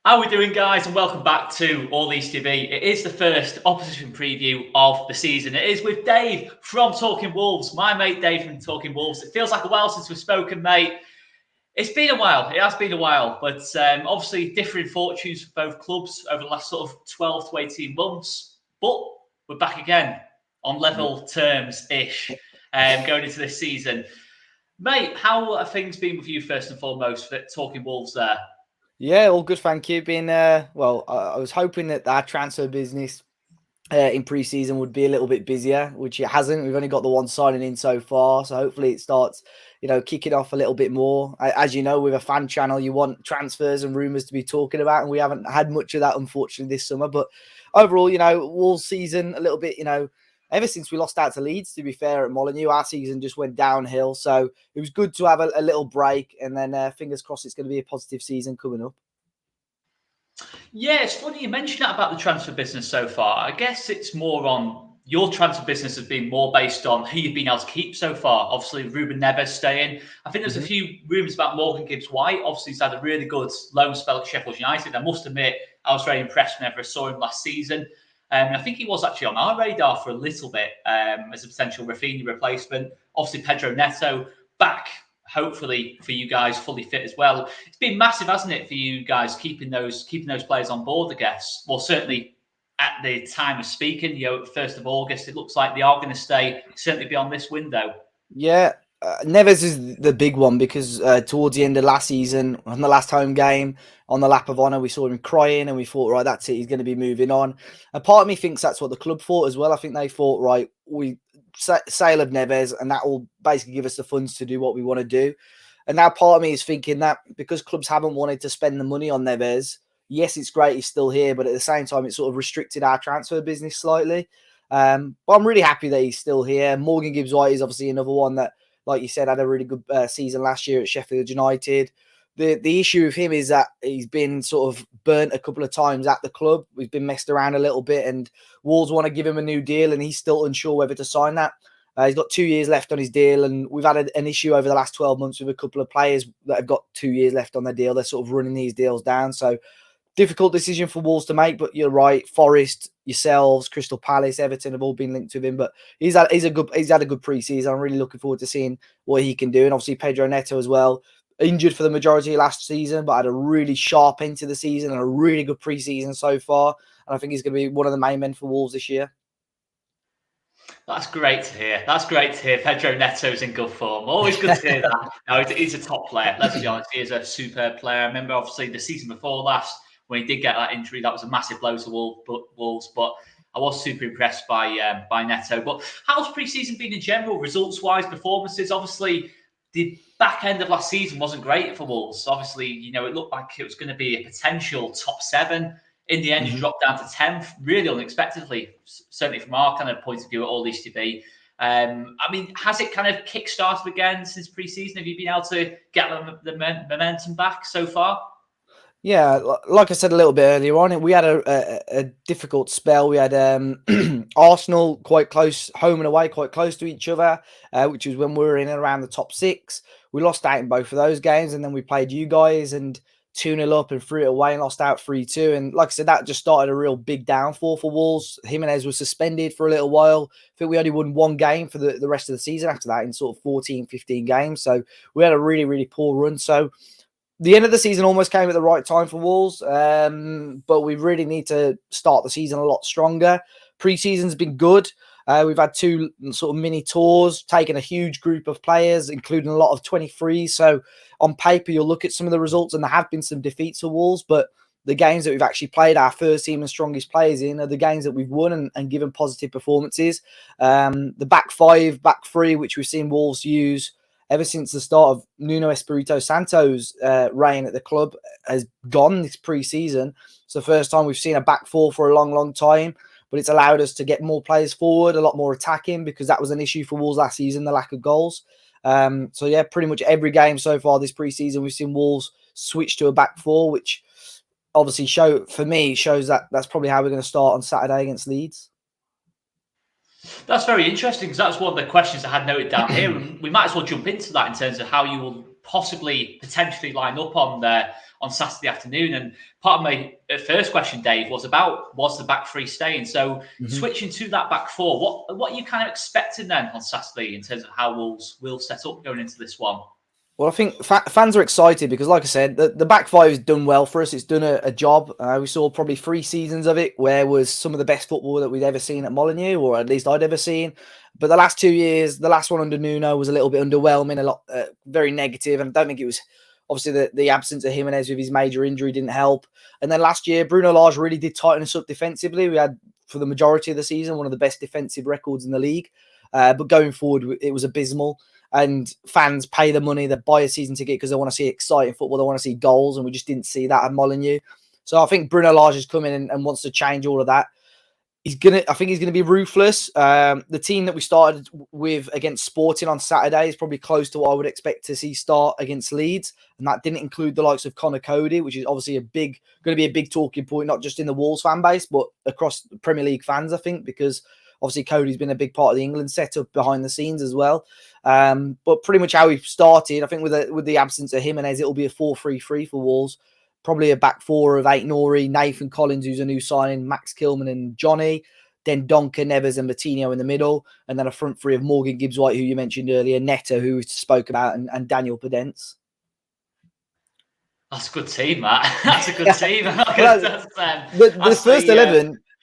How are we doing, guys? And welcome back to All East TV. It is the first opposition preview of the season. It is with Dave from Talking Wolves, my mate Dave from Talking Wolves. It feels like a while since we've spoken, mate. It's been a while. It has been a while, but obviously differing fortunes for both clubs over the last sort of 12 to 18 months. But we're back again on level terms-ish going into this season. Mate, how have things been with you first and foremost for Talking Wolves there? Yeah, all good, thank you. I was hoping that our transfer business in pre-season would be a little bit busier, which it hasn't. We've only got the one signing in so far, so hopefully it starts, kicking off a little bit more. As you know, with a fan channel, you want transfers and rumours to be talking about, and we haven't had much of that, unfortunately, this summer. But overall, Wolves season a little bit, ever since we lost out to Leeds, to be fair, at Molineux, our season just went downhill. So it was good to have a little break, and then fingers crossed it's going to be a positive season coming up. Yeah, it's funny you mentioned that about the transfer business so far. I guess it's more on your transfer business has been more based on who you've been able to keep so far. Obviously, Ruben Neves staying. I think there's a few rumours about Morgan Gibbs-White. Obviously, he's had a really good loan spell at Sheffield United. I must admit, I was very impressed whenever I saw him last season. And I think he was actually on our radar for a little bit as a potential Rafinha replacement. Obviously, Pedro Neto back, hopefully for you guys fully fit as well. It's been massive, hasn't it, for you guys keeping those players on board, I guess. Well, certainly at the time of speaking, 1st of August, it looks like they are going to stay certainly beyond this window. Yeah, Neves is the big one because towards the end of last season, on the last home game, on the lap of honour, we saw him crying and we thought, right, that's it, he's going to be moving on. And part of me thinks that's what the club thought as well. I think they thought, right, sale of Neves, and that will basically give us the funds to do what we want to do. And now part of me is thinking that because clubs haven't wanted to spend the money on Neves, yes, it's great he's still here, but at the same time, it's sort of restricted our transfer business slightly. But I'm really happy that he's still here. Morgan Gibbs-White is obviously another one that, like you said, had a really good season last year at Sheffield United. The issue with him is that he's been sort of burnt a couple of times at the club. We've been messed around a little bit, and Wolves want to give him a new deal, and he's still unsure whether to sign that. He's got 2 years left on his deal, and we've had an issue over the last 12 months with a couple of players that have got 2 years left on their deal. They're sort of running these deals down. So difficult decision for Wolves to make, but you're right. Forest, yourselves, Crystal Palace, Everton have all been linked with him. But he's had a good pre-season. I'm really looking forward to seeing what he can do. And obviously Pedro Neto as well, injured for the majority of last season, but had a really sharp end to the season and a really good pre-season so far. And I think he's going to be one of the main men for Wolves this year. That's great to hear. That's great to hear. Pedro Neto's in good form. Always good to hear that. No, he's a top player. Let's be honest. He is a superb player. I remember, obviously, the season before last, when he did get that injury, that was a massive blow to Wolves. But I was super impressed by Neto. But how's pre-season been in general, results-wise, performances? Obviously, the back end of last season wasn't great for Wolves. Obviously, it looked like it was going to be a potential top 7. In the end, you dropped down to 10th, really unexpectedly, certainly from our kind of point of view at All East TV. I mean, has it kind of kick-started again since pre-season? Have you been able to get the momentum back so far? Yeah, like I said a little bit earlier on, we had a difficult spell. We had Arsenal quite close, home and away, quite close to each other, which was when we were in and around the top 6. We lost out in both of those games, and then we played you guys and 2-0 up and threw it away and lost out 3-2. And like I said, that just started a real big downfall for Wolves. Jimenez was suspended for a little while. I think we only won 1 game for the rest of the season after that in sort of 14, 15 games. So we had a really, really poor run. So the end of the season almost came at the right time for Wolves, but we really need to start the season a lot stronger. Pre-season's been good. We've had 2 sort of mini tours, taken a huge group of players, including a lot of 23s. So on paper, you'll look at some of the results, and there have been some defeats for Wolves, but the games that we've actually played our first team and strongest players in are the games that we've won and given positive performances. The back 5, back 3, which we've seen Wolves use ever since the start of Nuno Espirito Santo's reign at the club, has gone this pre-season. It's the first time we've seen a back 4 for a long, long time, but it's allowed us to get more players forward, a lot more attacking, because that was an issue for Wolves last season, the lack of goals. So yeah, pretty much every game so far this pre-season, we've seen Wolves switch to a back 4, which obviously shows that that's probably how we're going to start on Saturday against Leeds. That's very interesting, because that's one of the questions I had noted down here. And we might as well jump into that in terms of how you will possibly potentially line up on Saturday afternoon. And part of my first question, Dave, was the back three staying? So switching to that back four, what are you kind of expecting then on Saturday in terms of how Wolves will set up going into this one? Well, I think fans are excited because, like I said, the back five has done well for us. It's done a job. We saw probably 3 seasons of it, where it was some of the best football that we'd ever seen at Molineux, or at least I'd ever seen. But the last 2 years, the last one under Nuno was a little bit underwhelming, a lot very negative, and I don't think it was obviously the absence of Jimenez with his major injury didn't help. And then last year, Bruno Lage really did tighten us up defensively. We had, for the majority of the season, one of the best defensive records in the league. But going forward, it was abysmal. And fans pay the money, they buy a season ticket because they want to see exciting football, they want to see goals, and we just didn't see that at Molineux. So I think Bruno Lage is coming in and wants to change all of that. I think he's gonna be ruthless. The team that we started with against Sporting on Saturday is probably close to what I would expect to see start against Leeds, and that didn't include the likes of Conor Cody, which is obviously going to be a big talking point, not just in the Wolves fan base, but across the Premier League fans, I think, because obviously Cody's been a big part of the England setup behind the scenes as well. But pretty much how we've started, I think with the absence of Jimenez, it'll be a 4-3-3 for Wolves. Probably a back four of Aït-Nouri, Nathan Collins, who's a new signing, Max Kilman and Johnny. Then Donker, Neves and Moutinho in the middle. And then a front three of Morgan Gibbs-White, who you mentioned earlier, Neto, who we spoke about, and Daniel Podence. That's a good team, Matt. That's a good team.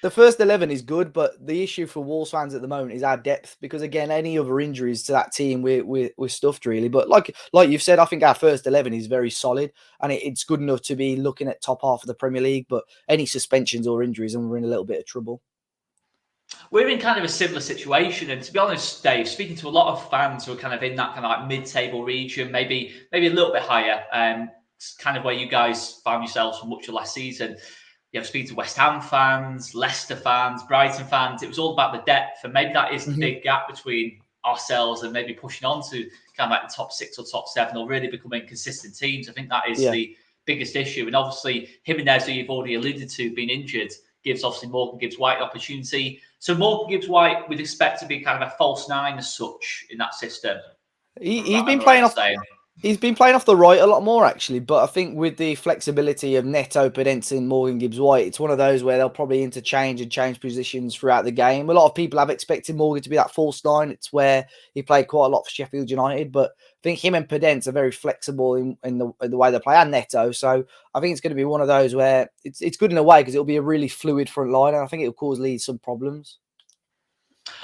The first 11 is good, but the issue for Wolves fans at the moment is our depth, because again, any other injuries to that team, we're stuffed really. But like you've said, I think our first 11 is very solid, and it's good enough to be looking at top half of the Premier League. But any suspensions or injuries, and we're in a little bit of trouble. We're in kind of a similar situation, and to be honest, Dave, speaking to a lot of fans who are kind of in that kind of like mid-table region, maybe a little bit higher, kind of where you guys found yourselves for much of last season. You know, speaking to West Ham fans, Leicester fans, Brighton fans, it was all about the depth, and maybe that is the big gap between ourselves and maybe pushing on to kind of like the top 6 or top 7, or really becoming consistent teams. I think that is the biggest issue, and obviously Jimenez, who you've already alluded to, being injured, gives obviously Morgan Gibbs-White opportunity. So Morgan Gibbs-White, we'd expect to be kind of a false 9 as such in that system. He's been playing off. He's been playing off the right a lot more, actually. But I think with the flexibility of Neto, Podence and Morgan Gibbs-White, it's one of those where they'll probably interchange and change positions throughout the game. A lot of people have expected Morgan to be that false 9. It's where he played quite a lot for Sheffield United. But I think him and Podence are very flexible in the way they play, and Neto. So I think it's going to be one of those where it's good in a way, because it'll be a really fluid front line, and I think it'll cause Leeds some problems.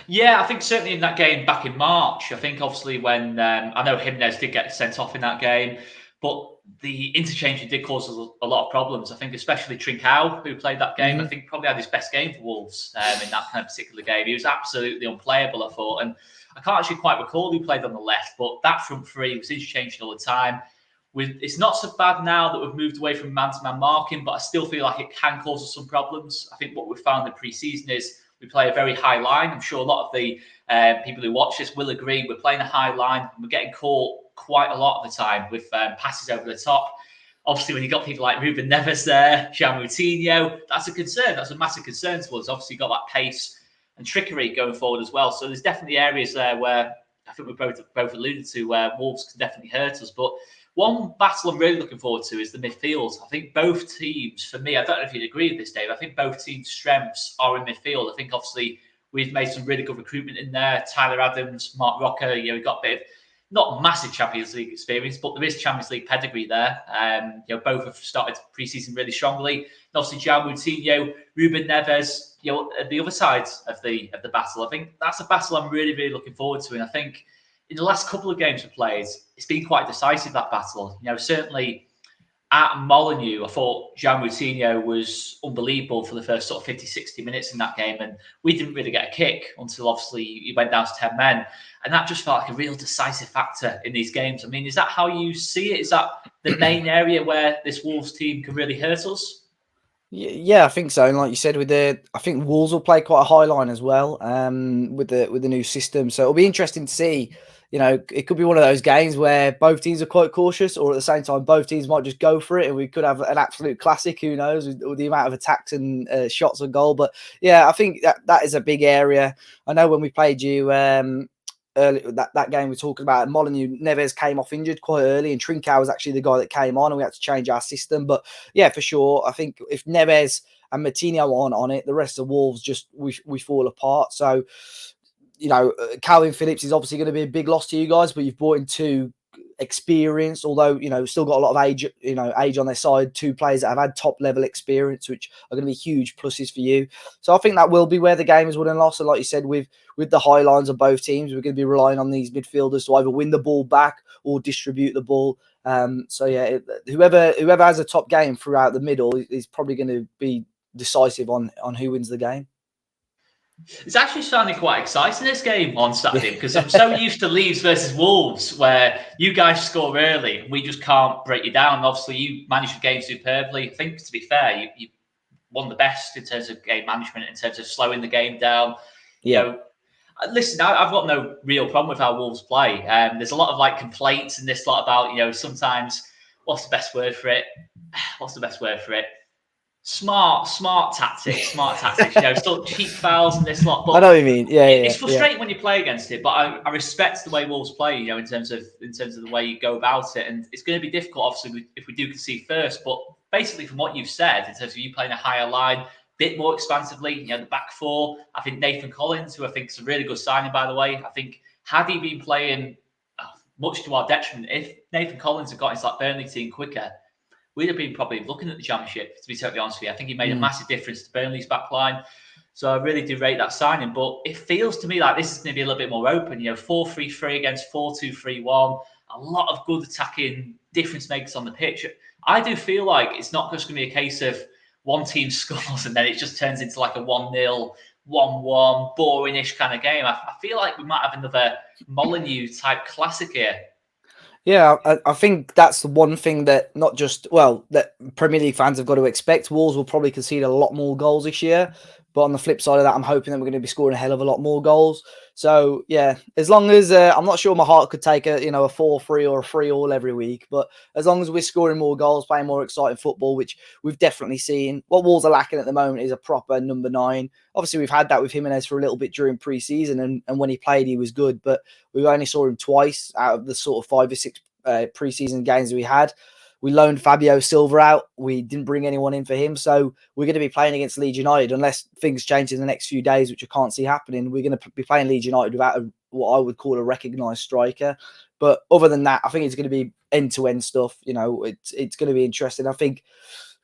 Yeah, I think certainly in that game back in March, I think obviously when I know Jimenez did get sent off in that game, but the interchange did cause a lot of problems. I think especially Trincão, who played that game, I think probably had his best game for Wolves in that kind of particular game. He was absolutely unplayable, I thought. And I can't actually quite recall who played on the left, but that front three was interchanging all the time. It's not so bad now that we've moved away from man-to-man marking, but I still feel like it can cause us some problems. I think what we've found in pre-season is we play a very high line. I'm sure a lot of the people who watch this will agree. We're playing a high line, and we're getting caught quite a lot of the time with passes over the top. Obviously, when you've got people like Ruben Neves there, João Moutinho, that's a concern. That's a massive concern to us. Obviously, you've got that pace and trickery going forward as well. So there's definitely areas there where I think we both alluded to where Wolves can definitely hurt us. But one battle I'm really looking forward to is the midfield. I think both teams, for me, I don't know if you'd agree with this, Dave, I think both teams' strengths are in midfield. I think obviously we've made some really good recruitment in there. Tyler Adams, Mark Rocker, we've got a bit of, not massive Champions League experience, but there is Champions League pedigree there. Both have started pre-season really strongly. And obviously, João Moutinho, Ruben Neves, at the other side of the battle. I think that's a battle I'm really, really looking forward to. And I think in the last couple of games we've played, it's been quite decisive, that battle. Certainly at Molineux, I thought João Moutinho was unbelievable for the first sort of 50, 60 minutes in that game. And we didn't really get a kick until obviously he went down to 10 men. And that just felt like a real decisive factor in these games. I mean, is that how you see it? Is that the main area where this Wolves team can really hurt us? Yeah, I think so. And like you said, I think Wolves will play quite a high line as well, with the new system. So it'll be interesting to see. It could be one of those games where both teams are quite cautious, or at the same time, both teams might just go for it, and we could have an absolute classic. Who knows, with the amount of attacks and shots on goal. But yeah, I think that is a big area. I know when we played you early that game we're talking about, Molineux, Neves came off injured quite early, and Trincao was actually the guy that came on, and we had to change our system. But yeah, for sure, I think if Neves and Matinho aren't on it, the rest of Wolves just we fall apart. So, you know, Calvin Phillips is obviously going to be a big loss to you guys, but you've brought in two experienced, although, you know, still got a lot of age, you know, age on their side, two players that have had top level experience, which are going to be huge pluses for you. So I think that will be where the game is won and lost. And like you said, with the high lines of both teams, we're going to be relying on these midfielders to either win the ball back or distribute the ball. So yeah, whoever has a top game throughout the middle is probably going to be decisive on who wins the game. It's actually sounding quite exciting, this game on Saturday, because I'm so used to Leeds versus Wolves, where you guys score early and we just can't break you down. Obviously, you managed the game superbly. I think, to be fair, you won the best in terms of game management, in terms of slowing the game down. Yeah. You know, listen, I've got no real problem with how Wolves play. There's a lot of like complaints in this lot about, you know, sometimes, what's the best word for it? Smart tactics. You know, still cheap fouls and this lot. But I know what you mean. Yeah, it's frustrating when you play against it. But I respect the way Wolves play. You know, in terms of the way you go about it, and it's going to be difficult, obviously, if we do concede first. But basically, from what you've said, in terms of you playing a higher line, bit more expansively, you know, the back four. I think Nathan Collins, who I think is a really good signing, by the way. I think had he been playing much to our detriment, if Nathan Collins had got into that Burnley team quicker, we'd have been probably looking at the Championship, to be totally honest with you. I think he made a massive difference to Burnley's back line. So I really do rate that signing. But it feels to me like this is going to be a little bit more open. You know, 4-3-3 against 4-2-3-1. A lot of good attacking difference makers on the pitch. I do feel like it's not just going to be a case of one team scores and then it just turns into like a 1-0, 1-1, boring-ish kind of game. I feel like we might have another Molineux type classic here. Yeah, I think that's the one thing that not just, well, that Premier League fans have got to expect. Wolves will probably concede a lot more goals this year. But on the flip side of that, I'm hoping that we're going to be scoring a hell of a lot more goals. So, yeah, as long as I'm not sure my heart could take a 4-3 or a 3-3 every week. But as long as we're scoring more goals, playing more exciting football, which we've definitely seen. What Wolves are lacking at the moment is a proper number 9. Obviously, we've had that with Jimenez for a little bit during pre-season. And when he played, he was good. But we only saw him twice out of the sort of 5 or 6 pre-season games we had. We loaned Fabio Silva out. We didn't bring anyone in for him. So we're going to be playing against Leeds United unless things change in the next few days, which I can't see happening. We're going to be playing Leeds United without what I would call a recognised striker. But other than that, I think it's going to be end-to-end stuff. You know, it's going to be interesting. I think,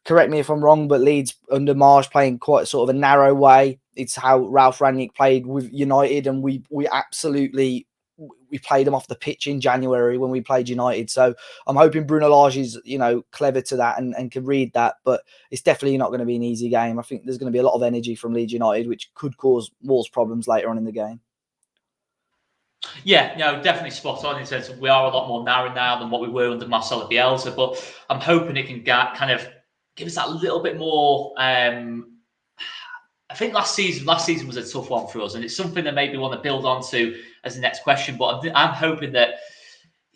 correct me if I'm wrong, but Leeds under Marsh playing quite sort of a narrow way. It's how Ralph Rangnick played with United, and we absolutely... we played them off the pitch in January when we played United. So I'm hoping Bruno Lage is, you know, clever to that and can read that. But it's definitely not going to be an easy game. I think there's going to be a lot of energy from Leeds United, which could cause Wolves problems later on in the game. Yeah, no, definitely spot on in the sense of we are a lot more narrow now than what we were under Marcelo Bielsa. But I'm hoping it can kind of give us that little bit more... I think last season was a tough one for us, and it's something that maybe we want to build on to as the next question. But I'm hoping that,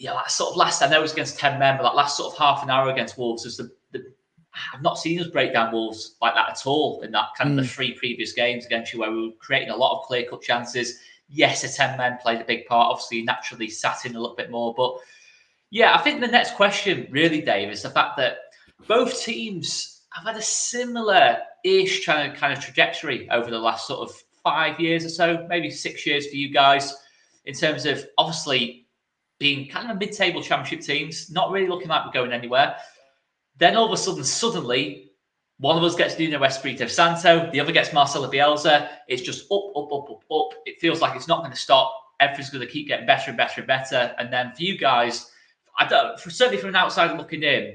that sort of last, I know it was against 10 men, but that last sort of half an hour against Wolves is I've not seen us break down Wolves like that at all in that kind of the 3 previous games against you, where we were creating a lot of clear-cut chances. Yes, a 10 men played a big part. Obviously, naturally sat in a little bit more. But yeah, I think the next question really, Dave, is the fact that both teams have had a similar-ish kind of trajectory over the last sort of 5 years or so, maybe 6 years for you guys, in terms of obviously being kind of mid-table championship teams, not really looking like we're going anywhere. Then all of a sudden, suddenly, one of us gets Nuno Espirito Santo, the other gets Marcelo Bielsa. It's just up, up, up, up, up. It feels like it's not going to stop. Everything's going to keep getting better and better and better. And then for you guys, certainly from an outsider looking in,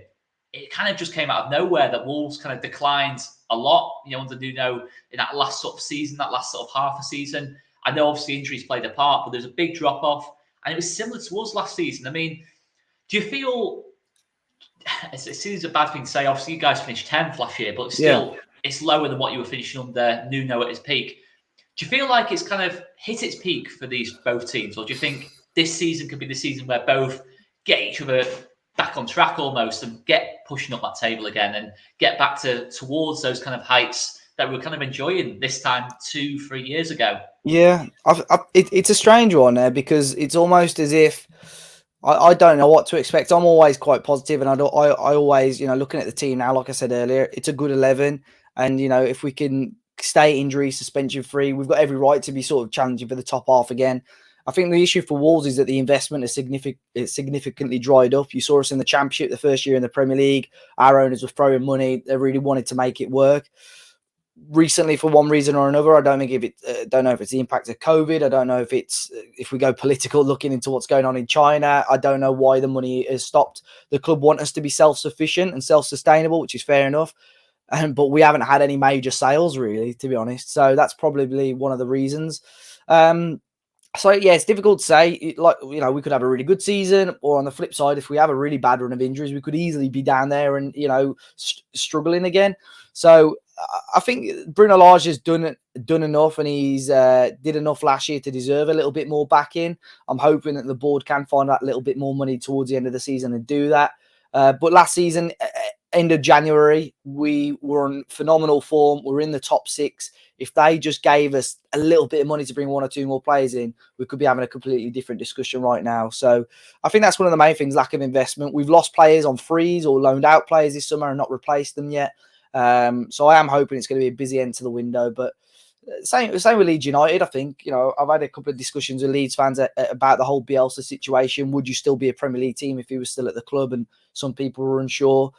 it kind of just came out of nowhere that Wolves kind of declined a lot, under Nuno in that last sort of season, that last sort of half a season. I know obviously injuries played a part, but there's a big drop off, and it was similar to us last season. I mean, do you feel it seems a bad thing to say? Obviously, you guys finished 10th last year, but still, it's lower than what you were finishing under Nuno at his peak. Do you feel like it's kind of hit its peak for these both teams, or do you think this season could be the season where both get each other back on track almost and get pushing up that table again and get back towards those kind of heights that we were kind of enjoying this time 2-3 years ago? Yeah, it's a strange one there because it's almost as if I don't know what to expect. I'm always quite positive, and I always, looking at the team now, like I said earlier, it's a good 11, and if we can stay injury suspension free, we've got every right to be sort of challenging for the top half again. I think the issue for Wolves is that the investment is significantly dried up. You saw us in the Championship the first year in the Premier League. Our owners were throwing money; they really wanted to make it work. Recently, for one reason or another, I don't think don't know if it's the impact of COVID. I don't know if it's if we go political, looking into what's going on in China. I don't know why the money has stopped. The club want us to be self-sufficient and self-sustainable, which is fair enough. But we haven't had any major sales, really, to be honest. So that's probably one of the reasons. So yeah, it's difficult to say. We could have a really good season, or on the flip side, if we have a really bad run of injuries, we could easily be down there and struggling again. So I think Bruno Lage has done enough, and he's did enough last year to deserve a little bit more backing. I'm hoping that the board can find that little bit more money towards the end of the season and do that. But last season, end of January, we were on phenomenal form. We're in the top 6. If they just gave us a little bit of money to bring 1 or 2 more players in, we could be having a completely different discussion right now. So I think that's one of the main things, lack of investment. We've lost players on frees or loaned out players this summer and not replaced them yet. So I am hoping it's going to be a busy end to the window. But same with Leeds United. I think, I've had a couple of discussions with Leeds fans about the whole Bielsa situation. Would you still be a Premier League team if he was still at the club? And some people were unsure.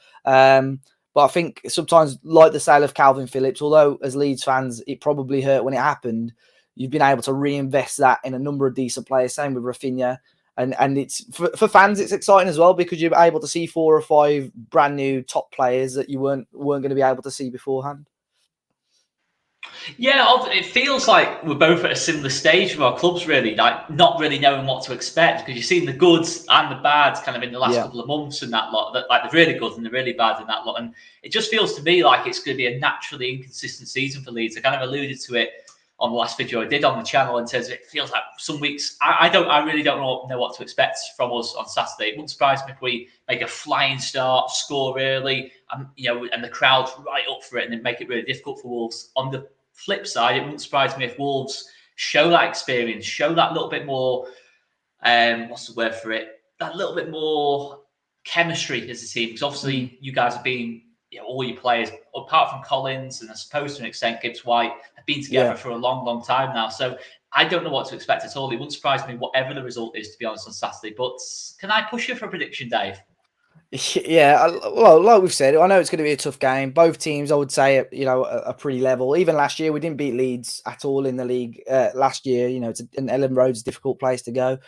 But I think sometimes, like the sale of Calvin Phillips, although as Leeds fans, it probably hurt when it happened, you've been able to reinvest that in a number of decent players. Same with Rafinha. And it's for fans, it's exciting as well because you're able to see 4 or 5 brand new top players that you weren't going to be able to see beforehand. Yeah, it feels like we're both at a similar stage of our clubs, really, like not really knowing what to expect because you've seen the goods and the bads kind of in the last couple of months and that lot, like the really good and the really bad in that lot. And it just feels to me like it's going to be a naturally inconsistent season for Leeds. I kind of alluded to it on the last video I did on the channel in terms of it feels like some weeks I really don't know what to expect from us on Saturday. It wouldn't surprise me if we make a flying start, score early, and and the crowd's right up for it, and then make it really difficult for Wolves. On the flip side, it wouldn't surprise me if Wolves show that experience, show that little bit more. What's the word for it? That little bit more chemistry as a team, because obviously you guys have been, all your players, apart from Collins and I suppose to an extent Gibbs-White, have been together for a long, long time now. So I don't know what to expect at all. It wouldn't surprise me whatever the result is, to be honest, on Saturday. But can I push you for a prediction, Dave? Yeah, well, like we've said, I know it's going to be a tough game. Both teams, I would say, are pretty level. Even last year, we didn't beat Leeds at all in the league. Last year, it's an Ellen Road's difficult place to go.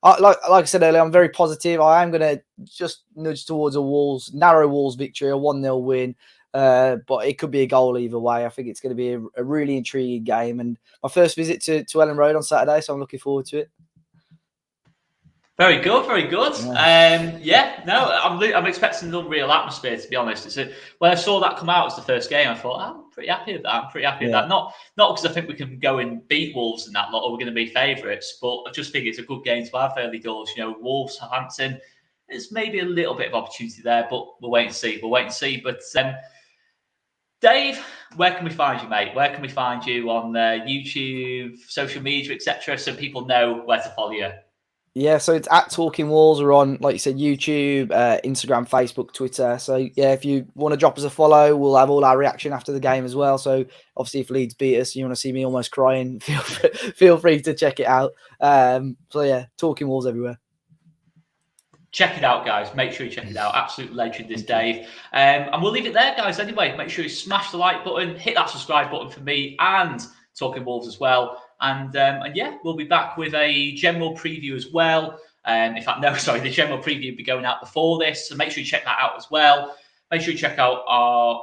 Like I said earlier, I'm very positive. I am going to just nudge towards a narrow Wolves victory, a 1-0 win. But it could be a goal either way. I think it's going to be a really intriguing game. And my first visit to Ellen Road on Saturday, so I'm looking forward to it. Very good, very good. I'm expecting an unreal atmosphere, to be honest. When I saw that come out as the first game, I thought, I'm pretty happy with that. With that. Not because I think we can go and beat Wolves in that lot, or we're going to be favourites, but I just think it's a good game to have early doors. Wolves, Southampton, there's maybe a little bit of opportunity there, but we'll wait and see. But Dave, where can we find you, mate? Where can we find you on YouTube, social media, etc., so people know where to follow you? Yeah, so it's at Talking Walls. We're on, like you said, YouTube, Instagram, Facebook, Twitter. So yeah, if you want to drop us a follow, we'll have all our reaction after the game as well. So obviously, if Leeds beat us, you want to see me almost crying, feel free to check it out. So yeah, Talking Walls everywhere. Check it out, guys. Make sure you check it out. Absolute legend, this Dave. And we'll leave it there, guys. Anyway, make sure you smash the like button, hit that subscribe button for me and Talking Wolves as well. And yeah, we'll be back with a general preview as well. In fact, no, sorry, the general preview will be going out before this. So make sure you check that out as well. Make sure you check out our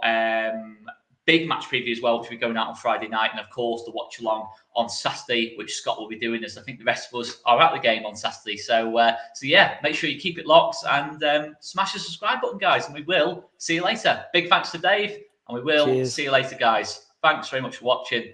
big match preview as well, which will be going out on Friday night. And of course, the watch along on Saturday, which Scott will be doing, as I think the rest of us are at the game on Saturday. So yeah, make sure you keep it locked and smash the subscribe button, guys. And we will see you later. Big thanks to Dave, and we will see you later, guys. Thanks very much for watching.